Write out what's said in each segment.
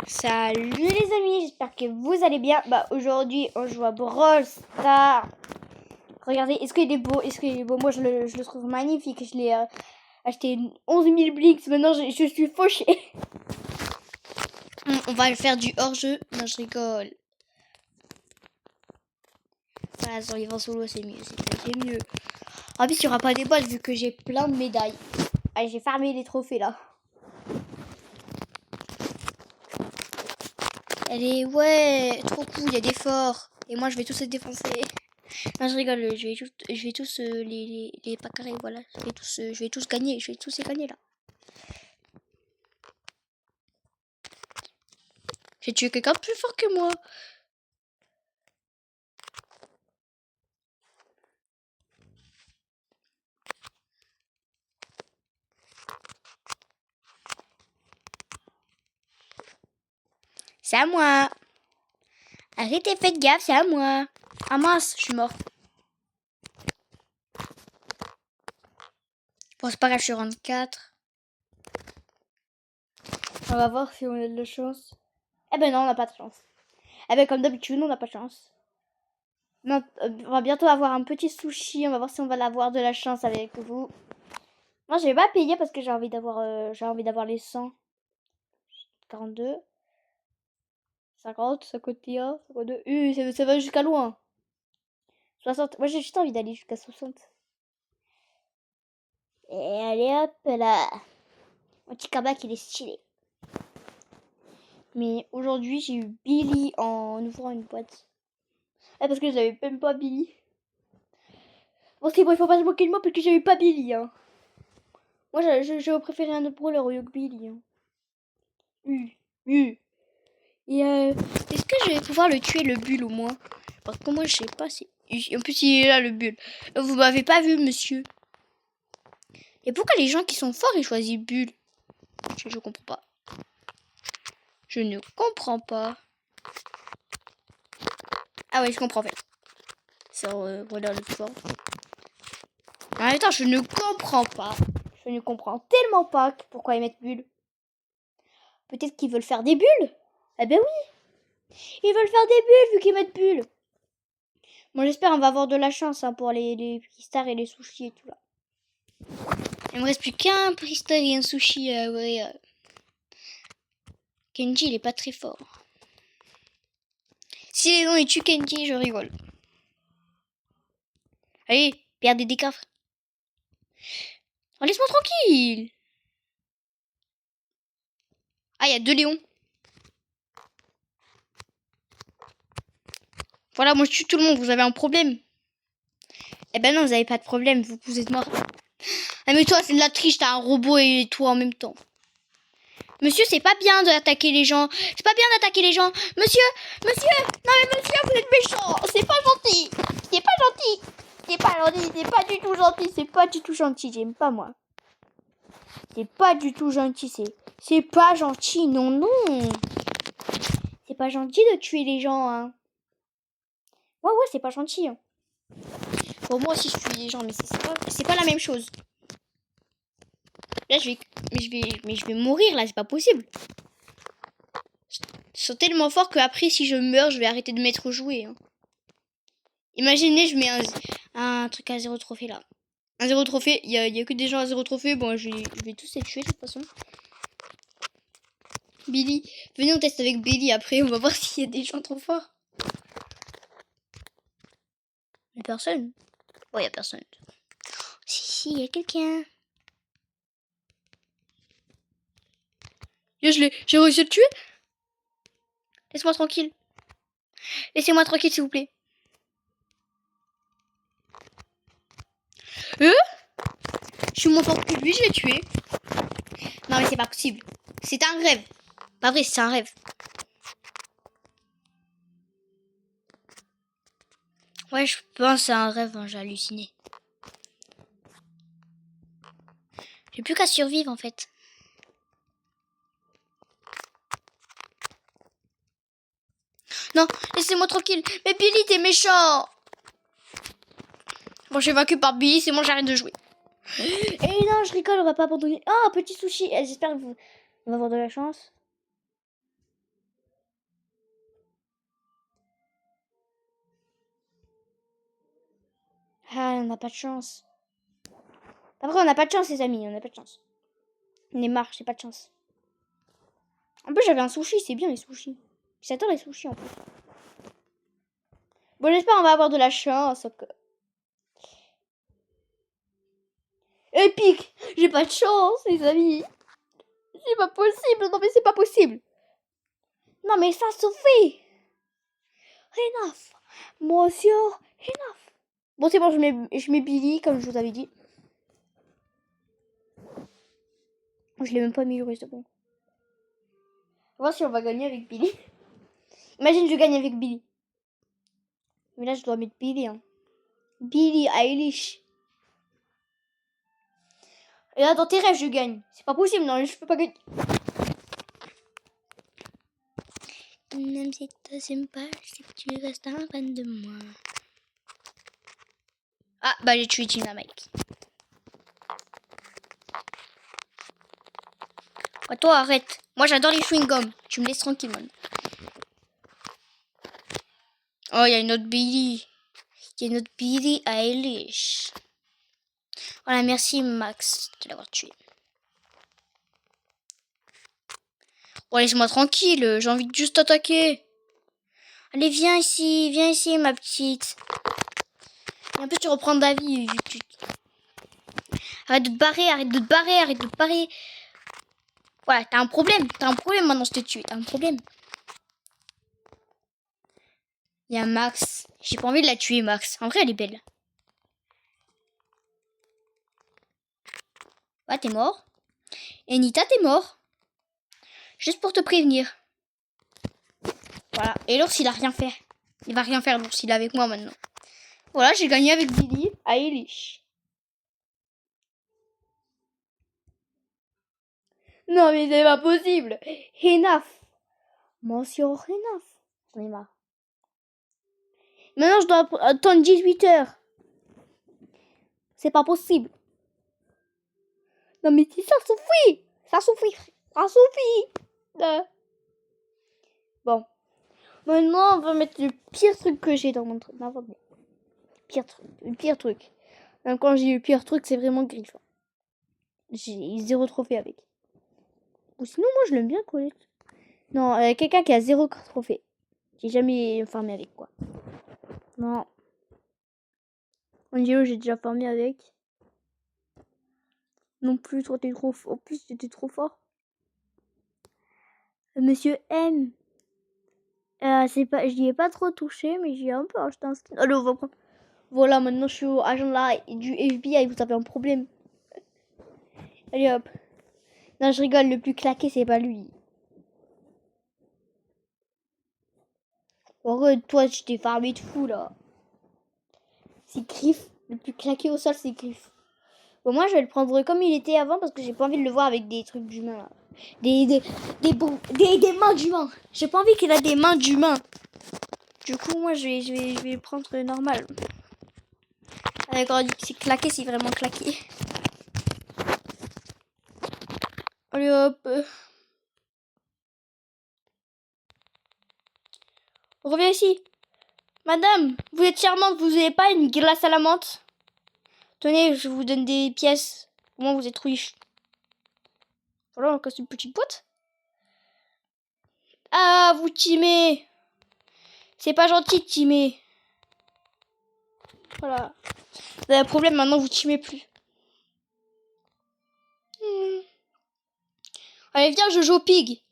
Salut les amis, j'espère que vous allez bien. Aujourd'hui on joue à Brawl Stars. Regardez, est-ce qu'il est beau? Moi je le trouve magnifique. Je l'ai acheté 11 000 Blix. Maintenant je suis fauchée. On va faire du hors-jeu. Non, je rigole. Voilà, survivant solo c'est mieux. C'est mieux. En plus il n'y aura pas des boîtes vu que j'ai plein de médailles. Allez, j'ai farmé les trophées là. Allez, ouais, trop cool, il y a des forts. Et moi, je vais tous les défoncer. Non, je rigole, je vais tous les pas carrés, voilà. Je vais tous gagner, je vais tous les gagner là. J'ai tué quelqu'un de plus fort que moi. C'est à moi. Arrêtez, faites gaffe, c'est à moi. Ah mince, je suis mort. Bon, c'est pas grave, je suis rank 4. On va voir si on a de la chance. Eh ben non, on n'a pas de chance. Eh ben comme d'habitude, on n'a pas de chance. Non, on va bientôt avoir un petit sushi. On va voir si on va avoir de la chance avec vous. Moi, je vais pas payer parce que j'ai envie d'avoir les 100. 42. 50, 51, 52. Ça va jusqu'à loin. 60. Moi, j'ai juste envie d'aller jusqu'à 60. Et allez hop là. Mon petit comeback, il est stylé. Mais aujourd'hui, j'ai eu Billy en ouvrant une boîte. Ah, parce que j'avais même pas Billy. Bon, c'est bon, il faut pas se moquer de moi parce que j'ai eu pas Billy. Hein. Moi, j'aurais préféré un autre brawler au lieu que Billy. Hein. Et est-ce que je vais pouvoir le tuer, le bulle, au moins? Parce que moi, je sais pas si... En plus, il est là, le bulle. Vous m'avez pas vu, monsieur. Et pourquoi les gens qui sont forts, ils choisissent bulle? Je comprends pas. Je ne comprends pas. Ah ouais, je comprends, en fait. C'est voilà le plus fort. En même temps, je ne comprends pas. Je ne comprends tellement pas pourquoi ils mettent bulle. Peut-être qu'ils veulent faire des bulles? Eh ben oui. Ils veulent faire des bulles vu qu'ils mettent bulle. Bon, j'espère on va avoir de la chance hein, pour les stars et les sushis et tout là. Il me reste plus qu'un star et un sushi. Kenji, il est pas très fort. Si les gens ils tuent Kenji, je rigole. Allez, perdez des coffres. Oh, laisse-moi tranquille. Ah, il y a 2 lions. Voilà, moi je tue tout le monde. Vous avez un problème? Eh ben non, vous avez pas de problème. Vous êtes mort. Ah mais toi, c'est de la triche. T'as un robot et toi en même temps. Monsieur, c'est pas bien d'attaquer les gens. C'est pas bien d'attaquer les gens. Monsieur. Non mais monsieur, vous êtes méchant. C'est pas gentil. C'est pas gentil. C'est pas du tout gentil. C'est pas du tout gentil. J'aime pas moi. C'est pas du tout gentil. C'est pas gentil. Non. C'est pas gentil de tuer les gens. Hein. Ouais, c'est pas gentil. Hein. Bon, moi aussi je tue les gens, mais c'est pas la même chose. Là, je vais mourir là. C'est pas possible. Ils sont tellement forts qu'après, si je meurs, je vais arrêter de m'être joué. Hein. Imaginez, je mets un truc à 0 trophée là. Un 0 trophée, il y a que des gens à 0 trophée. Bon, je vais tous les tuer de toute façon. Billy, venez on teste avec Billy après, on va voir s'il y a des gens trop forts. Il y a personne. Oh, il y a personne. Si, il y a quelqu'un. J'ai réussi à le tuer. Laisse-moi tranquille. Laissez-moi tranquille, s'il vous plaît. Je suis moins fort que lui, je l'ai tué. Non, mais c'est pas possible. C'est un rêve. Pas vrai, c'est un rêve. Ouais, je pense que c'est un rêve, hein, j'ai halluciné. J'ai plus qu'à survivre, en fait. Non, laissez-moi tranquille. Mais Billy, t'es méchant. Bon, je suis vaincu par Billy, c'est bon, j'arrête de jouer. Et non, je rigole, on va pas abandonner. Oh, petit sushi. J'espère que vous allez avoir de la chance. Ah, on n'a pas de chance. Après, on n'a pas de chance, les amis. On n'a pas de chance. On est marre, j'ai pas de chance. En plus, j'avais un sushi. C'est bien, les sushis. J'adore les sushis, en plus. Bon, j'espère qu'on va avoir de la chance. Épique. J'ai pas de chance, les amis. C'est pas possible. Non, mais c'est pas possible. Non, mais ça suffit. Enough. Monsieur, enough. Bon, c'est bon, je mets Billy, comme je vous avais dit. Je l'ai même pas mis, c'est bon. On va voir si on va gagner avec Billy. Imagine, je gagne avec Billy. Mais là, je dois mettre Billy. Hein. Billy Eilish. Et là, dans tes rêves, je gagne. C'est pas possible, non, je peux pas gagner. Même si tu n'aimes pas, c'est que tu restes un fan de moi. Ah, bah j'ai tué Dynamite. Oh, toi, arrête. Moi, j'adore les chewing-gums. Tu me laisses tranquille, man. Oh, il y a une autre Billy. Il y a une autre Billy Eilish. Voilà, merci, Max, de l'avoir tué. Bon, laisse-moi tranquille. J'ai envie de juste attaquer. Allez, viens ici, ma petite. Et en plus, tu reprends ta vie. Arrête de te barrer, arrête de te barrer. Voilà, t'as un problème maintenant, je t'ai tué. T'as un problème. Il y a Max. J'ai pas envie de la tuer, Max. En vrai, elle est belle. Ouais, t'es mort. Et Nita, t'es mort. Juste pour te prévenir. Voilà. Et l'ours, il a rien fait. Il va rien faire, l'ours. Il est avec moi maintenant. Voilà, j'ai gagné avec Billy Eilish. Non, mais c'est pas possible. Enough. Monsieur enough. J'en ai marre. Maintenant, je dois attendre 18 heures. C'est pas possible. Non, mais si ça suffit. Ça suffit. Ça suffit. Bon. Maintenant, on va mettre le pire truc que j'ai dans mon truc. Non, le pire truc. Même quand j'ai eu le pire truc, c'est vraiment Griff. J'ai 0 trophée avec. Ou sinon, moi, je l'aime bien, Colette. Non, quelqu'un qui a 0 trophée. J'ai jamais farmé avec, quoi. Non. Angelo, j'ai déjà farmé avec. Non plus, toi, t'es trop fort. En plus, t'étais trop fort. Monsieur M. C'est pas, j'y ai pas trop touché, mais j'y ai un peu acheté un skin. Allez, on va prendre. Voilà, maintenant, je suis au agent là du FBI. Vous avez un problème. Allez, hop. Non, je rigole. Le plus claqué, c'est pas lui. Arrête, toi, je t'ai farmé de fou, là. C'est Griff. Le plus claqué au sol, c'est Griff. Bon, moi, je vais le prendre comme il était avant parce que j'ai pas envie de le voir avec des trucs d'humains, là. Des mains d'humains. J'ai pas envie qu'il a des mains d'humains. Du coup, moi, je vais le prendre normal. Quand on dit que c'est claqué, c'est vraiment claqué. Allez, hop. Reviens ici. Madame, vous êtes charmante, vous n'avez pas une glace à la menthe? Tenez, je vous donne des pièces. Comment vous êtes riche? Voilà, encore une petite boîte. Ah, vous timez. C'est pas gentil de timer. Voilà. Vous avez un problème, maintenant vous timez plus. Allez, viens, Jojo Pig.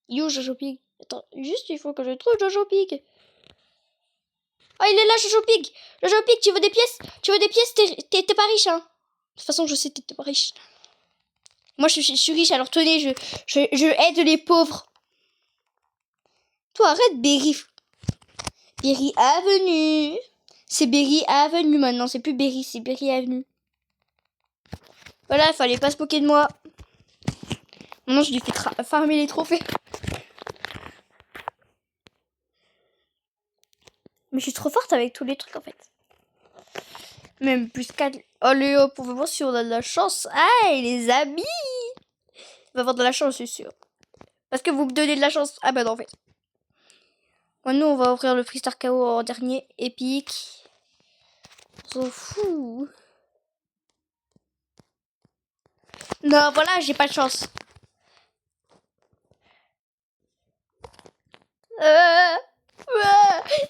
Yo, Jojo Pig. Attends, juste, il faut que je trouve Jojo Pig. Ah, il est là, Jojo Pig. Jojo Pig, tu veux des pièces? Tu veux des pièces? T'es pas riche, hein? De toute façon, je sais que t'es pas riche. Moi, je suis riche, alors tenez, je aide les pauvres. Toi, arrête, Berry. Berry Avenue. C'est Berry Avenue maintenant, c'est plus Berry, c'est Berry Avenue. Voilà, il fallait pas se moquer de moi. Maintenant, je lui fais farmer les trophées. Mais je suis trop forte avec tous les trucs, en fait. Même plus 4. Allez hop, on va voir si on a de la chance. Ah, les amis. On va avoir de la chance, c'est sûr. Parce que vous me donnez de la chance. Ah bah non, en fait. Maintenant, on va ouvrir le Freestar KO en dernier. Épique. On s'en fout. Non, voilà, j'ai pas de chance.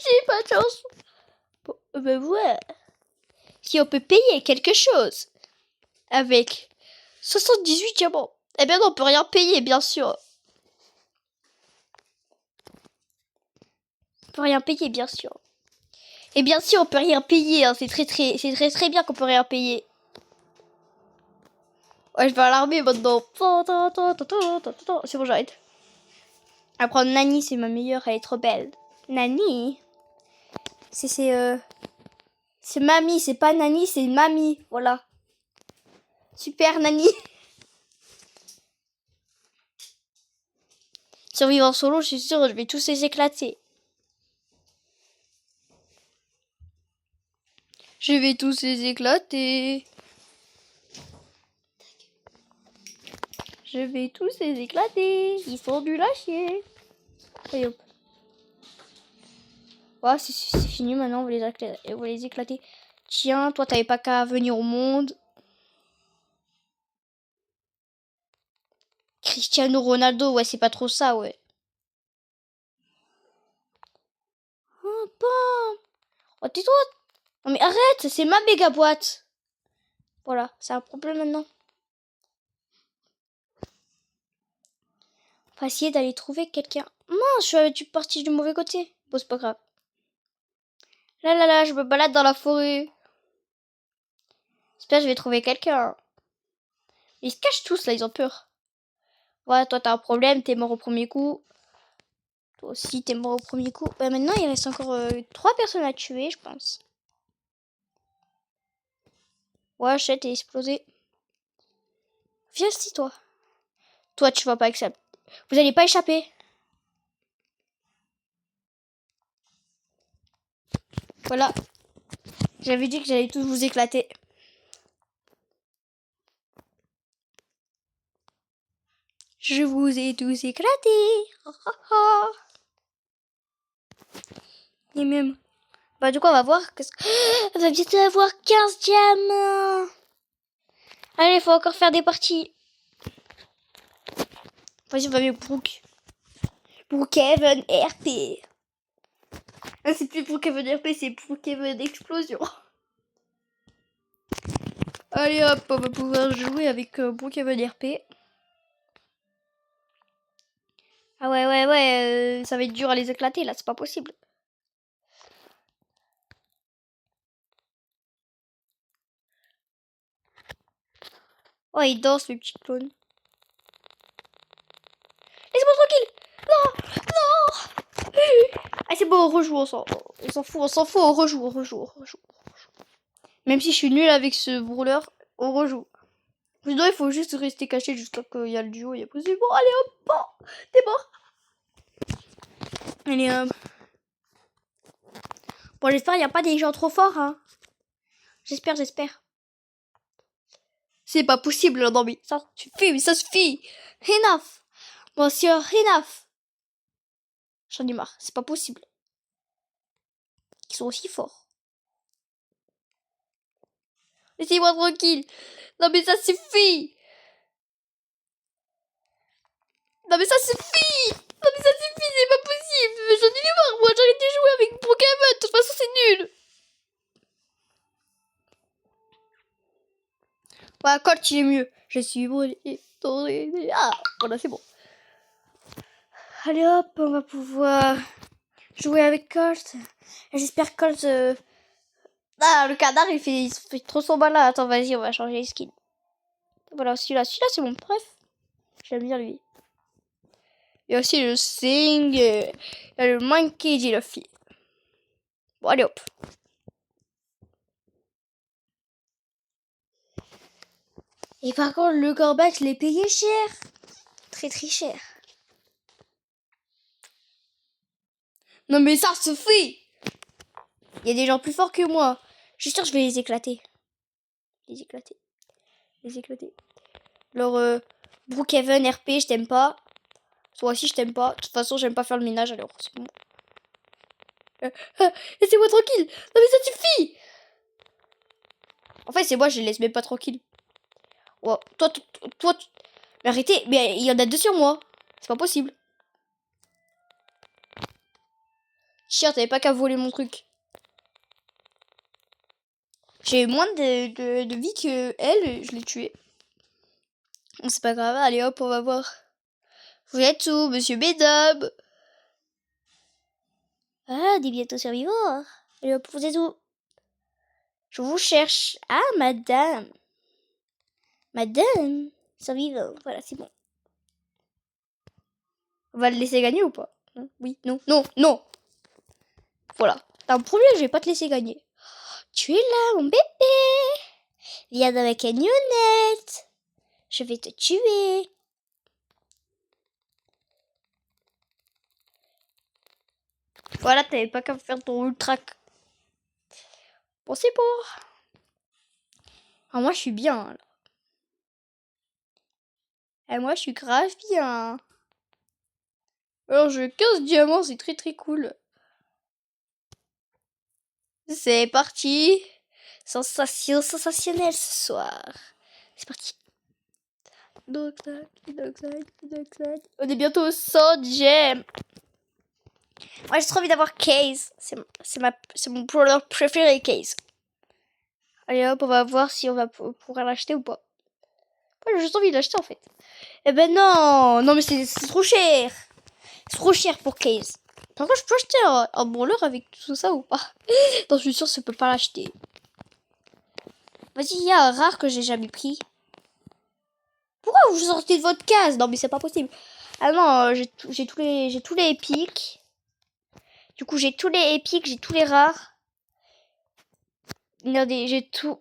J'ai pas de chance. Bon, ben ouais. Si on peut payer quelque chose avec 78 diamants, eh bien non, on peut rien payer, bien sûr. On peut rien payer, bien sûr. Et bien sûr, on peut rien payer. Hein. C'est très bien qu'on peut rien payer. Ouais, je vais à l'armée maintenant. C'est bon, j'arrête. Après, Nani, c'est ma meilleure. Elle est trop belle. Nani. C'est mamie. C'est pas Nani, c'est mamie. Voilà. Super, Nani. Survivre en solo, je suis sûre, je vais tous les éclater. Je vais tous les éclater. Je vais tous les éclater. Ils sont nuls à chier. Allez hop. Ouais, c'est fini maintenant, on va les éclater. Tiens, toi t'avais pas qu'à venir au monde. Cristiano Ronaldo, ouais, c'est pas trop ça, ouais. Oh, bam. Oh, tais-toi. Non mais arrête, c'est ma méga boîte. Voilà, c'est un problème maintenant. On va essayer d'aller trouver quelqu'un. Mince, je suis partie du mauvais côté. Bon, c'est pas grave. Là, je me balade dans la forêt. J'espère que je vais trouver quelqu'un. Ils se cachent tous là, ils ont peur. Voilà, toi t'as un problème, t'es mort au premier coup. Toi aussi t'es mort au premier coup. Bah maintenant il reste encore 3 personnes à tuer, je pense. Ouais, je sais, t'es explosé. Viens ici, toi. Toi, tu vas pas accepter. Vous allez pas échapper. Voilà. J'avais dit que j'allais tous vous éclater. Je vous ai tous éclatés. Et même. Bah, du coup, on va voir. On va bientôt avoir 15 diamants. Allez, il faut encore faire des parties. Vas-y, on va avec Brooke. Brookhaven RP. Ah, c'est plus Brookhaven RP, c'est Brookhaven Explosion. Allez hop, on va pouvoir jouer avec Brookhaven RP. Ah ouais, ça va être dur à les éclater là, c'est pas possible. Oh, il danse le petit clone. Laisse-moi tranquille. Non. Ah, c'est bon, on rejoue, on s'en fout, on rejoue. Même si je suis nulle avec ce brûleur, on rejoue. Sinon, il faut juste rester caché jusqu'à qu'il y a le duo, il y a possible. Bon, allez hop, bon, t'es mort. Allez hop. Bon, j'espère qu'il n'y a pas des gens trop forts, hein. J'espère. C'est pas possible, non mais ça suffit, ça suffit. Enough. Monsieur, enough. J'en ai marre, c'est pas possible. Ils sont aussi forts. Laissez-moi tranquille. Non mais ça suffit. Non mais ça suffit. C'est pas possible. J'en ai marre, moi j'arrête de jouer avec Brookhaven. De toute façon c'est nul. Ouais, Colt il est mieux. Je suis brûlé. Ah, voilà, c'est bon. Allez hop, on va pouvoir jouer avec Colt. J'espère que Colt... Ah, le canard il fait trop son malin. Attends, vas-y, on va changer les skins. Voilà, celui-là c'est bon. Bref, j'aime bien lui. Il y a aussi le Sing, il y a le Monkey D. Luffy. Bon, allez hop. Et par contre, le corbac, je l'ai payé cher. Très cher. Non mais ça suffit. Il y a des gens plus forts que moi. Je suis sûre que je vais les éclater. Les éclater. Alors, Brookhaven RP, je t'aime pas. Toi aussi, je t'aime pas. De toute façon, j'aime pas faire le ménage, alors c'est bon. Laissez-moi tranquille. Non mais ça suffit. En fait, c'est moi, je les laisse même pas tranquilles. Oh, toi, mais arrêtez, mais il y en a 2 sur moi. C'est pas possible. Chien, t'avais pas qu'à voler mon truc. J'ai moins de vie que elle, je l'ai tué. Bon, c'est pas grave, allez hop, on va voir. Vous êtes où, monsieur Bédab? Ah, des bientôt survivants. Allez hop, vous êtes où? Je vous cherche. Ah, madame. Madame. Survivant, voilà, c'est bon. On va le laisser gagner ou pas? Non, oui, non, non, non. Voilà. T'as un problème, je vais pas te laisser gagner. Tu es là, mon bébé. Viens dans ma camionnette. Je vais te tuer. Voilà, t'avais pas qu'à faire ton ultra. Bon, c'est bon. Ah, moi, je suis bien. Et moi, je suis grave bien. Alors, je 15 diamants, c'est très très cool. C'est parti. Sensation sensationnelle ce soir. C'est parti. On est bientôt au 100 gemmes. Moi, j'ai trop envie d'avoir Case. C'est mon brawler préféré, Case. Allez hop, on va voir si on va pouvoir l'acheter ou pas. Moi, j'ai juste envie de l'acheter en fait. Eh ben non, non mais c'est trop cher. C'est trop cher pour Case. Par contre, je peux acheter un brawler avec tout ça ou pas? Non, je suis sûre que je peux pas l'acheter. Vas-y, il y a un rare que j'ai jamais pris. Pourquoi vous sortez de votre case? Non mais c'est pas possible. Ah non, j'ai tous les épiques. Du coup, j'ai tous les épiques, j'ai tous les rares. Regardez, j'ai tout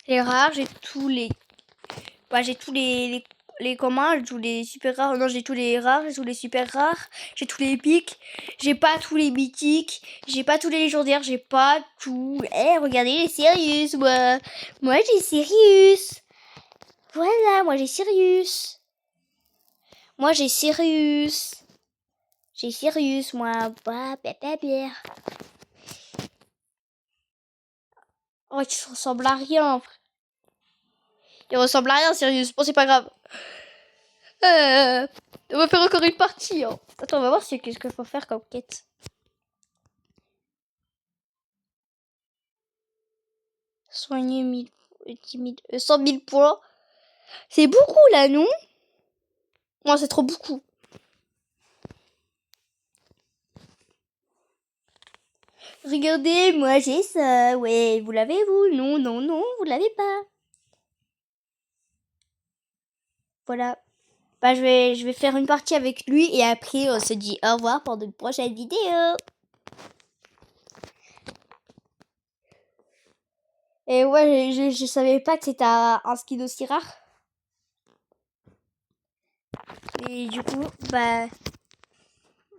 les rares, j'ai tous les j'ai tous les communs, j'ai tous les super rares. Non, j'ai tous les rares, j'ai tous les super rares, j'ai tous les épiques, j'ai pas tous les mythiques, j'ai pas tous les légendaires, j'ai pas tout. Eh, regardez les Sirius, moi. Moi, j'ai Sirius. Voilà, moi j'ai Sirius. Moi j'ai Sirius. J'ai Sirius, moi. Bah, bière. Oh, tu ressembles à rien. Il ressemble à rien, Sirius. Bon, c'est pas grave. On va faire encore une partie. Hein. Attends, on va voir qu'est-ce qu'il faut faire comme quête. Soigner 1000, 100 000 points. C'est beaucoup là, non? Moi, c'est trop beaucoup. Regardez, moi j'ai ça. Ouais, vous l'avez vous? Non, non, non, vous l'avez pas. Voilà. Bah, je vais faire une partie avec lui et après on se dit au revoir pour de prochaines vidéos. Et ouais, je savais pas que c'était un skin aussi rare. Et du coup, bah,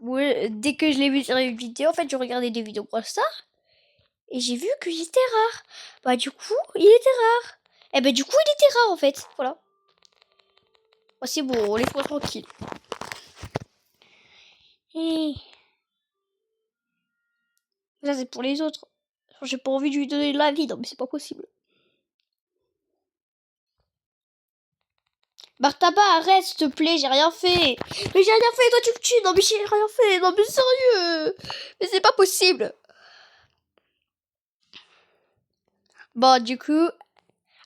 ouais, dès que je l'ai vu sur une vidéo, en fait, je regardais des vidéos Brawl Stars et j'ai vu que j'étais rare. Bah, du coup, il était rare. Et bah, du coup, il était rare en fait. Voilà. Bah, c'est bon, laisse-moi tranquille. Et... là, c'est pour les autres. J'ai pas envie de lui donner de la vie, non, mais c'est pas possible. Bartaba, arrête, s'il te plaît, j'ai rien fait. Mais j'ai rien fait, toi tu me tues. Non, mais j'ai rien fait. Non, mais sérieux. Mais c'est pas possible. Bon, du coup,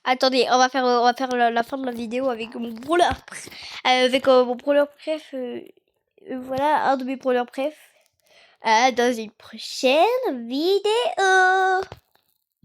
attendez, on va faire la fin de la vidéo avec mon brawler. Avec mon brawler préf. Voilà, un de mes brawlers préf. Dans une prochaine vidéo.